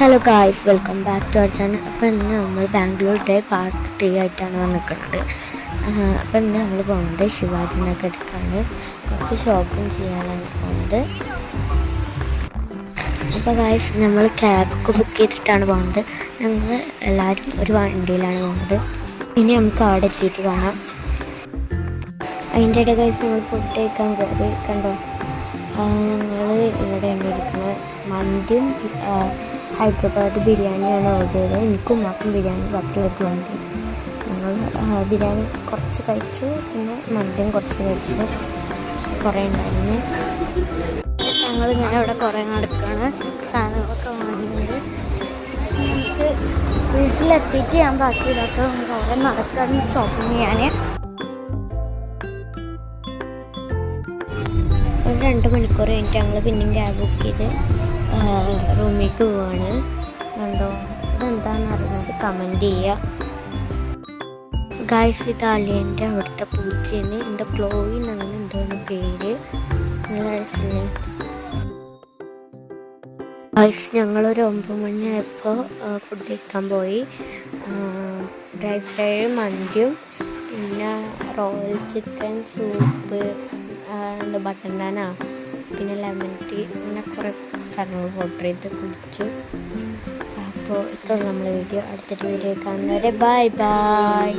Hello guys, welcome back to our channel. അപ്പോൾ ഇന്ന് നമ്മൾ ബാംഗ്ലൂരിൻ്റെ പാർട്ട് 3 ആയിട്ടാണ് വന്നിരിക്കുന്നത്. അപ്പോൾ ഇന്ന് നമ്മൾ പോകുന്നത് ശിവാജി നഗറിലേക്കാണ്. കുറച്ച് ഷോപ്പിംഗ് ചെയ്യാനാണ് പോകുന്നത്. അപ്പോൾ ഗായ്സ്, നമ്മൾ ക്യാബൊക്കെ ബുക്ക് ചെയ്തിട്ടാണ് പോകുന്നത്. ഞങ്ങൾ എല്ലാവരും ഒരു വണ്ടിയിലാണ് പോകുന്നത്. ഇനി നമുക്ക് അവിടെ എത്തിയിട്ട് കാണാം. അതിൻ്റെ ഇടയിൽ ഗായ്സ് നമ്മൾ ഫുഡ് കഴിക്കാൻ കയറി. കണ്ടോ, ഞങ്ങൾ ഇവിടെ ഉണ്ടായിരിക്കുന്നത് മന്തിയും ഹൈദരാബാദ് ബിരിയാണിയാണ് ഓർഡർ ചെയ്തത്. എനിക്കും ഉമ്മാക്കും ബിരിയാണി, ബാക്കിയുള്ളവർക്ക് മന്തി. ഞങ്ങൾ ബിരിയാണി കുറച്ച് കഴിച്ചു, പിന്നെ മന്തിയും കുറച്ച് കഴിച്ചു. കുറേ ഉണ്ടായിരുന്നു. ഞങ്ങൾ ഇങ്ങനെ ഇവിടെ കുറേ നടക്കുകയാണ്. സാധനങ്ങളൊക്കെ വാങ്ങിയത് നമുക്ക് വീട്ടിലെത്തിയിട്ട് ഞാൻ ബാക്കി ഇതൊക്കെ കുറേ നടക്കുകയാണ് ഷോപ്പിംഗ് ചെയ്യാൻ. ഒരു 2 മണിക്കൂർ കഴിഞ്ഞിട്ട് ഞങ്ങൾ പിന്നെയും ക്യാബ് ബുക്ക് ചെയ്ത് റൂമിലേക്ക് പോവാണ്. കണ്ടോ, ഇതെന്താണെന്ന് അറിയുന്നത് കമൻറ്റ് ചെയ്യുക. ഗായ്സ്, ഇത് അലിയൻ്റെ അവിടുത്തെ പൂച്ചയാണ്. എൻ്റെ ക്ലോയി അങ്ങനെ എന്താണ് പേര്. നല്ല രസമില്ലേ ഗായ്സ്? ഞങ്ങളൊരു 9 മണിയായപ്പോൾ ഫുഡ് കഴിക്കാൻ പോയി. ഡ്രൈ ഫ്രൈയും മന്തിയും, പിന്നെ റോയൽ ചിക്കൻ സൂപ്പ്, ബട്ടർ നാനാ, പിന്നെ ലെമൺ ടീ, പിന്നെ കുറേ സാധനങ്ങൾ ഓർഡർ ചെയ്ത് കുടിച്ചു. അപ്പോൾ ഇത്ര നമ്മളെ വീഡിയോ. അടുത്തൊരു വീഡിയോ കാണുന്നവരെ ബൈ ബൈ.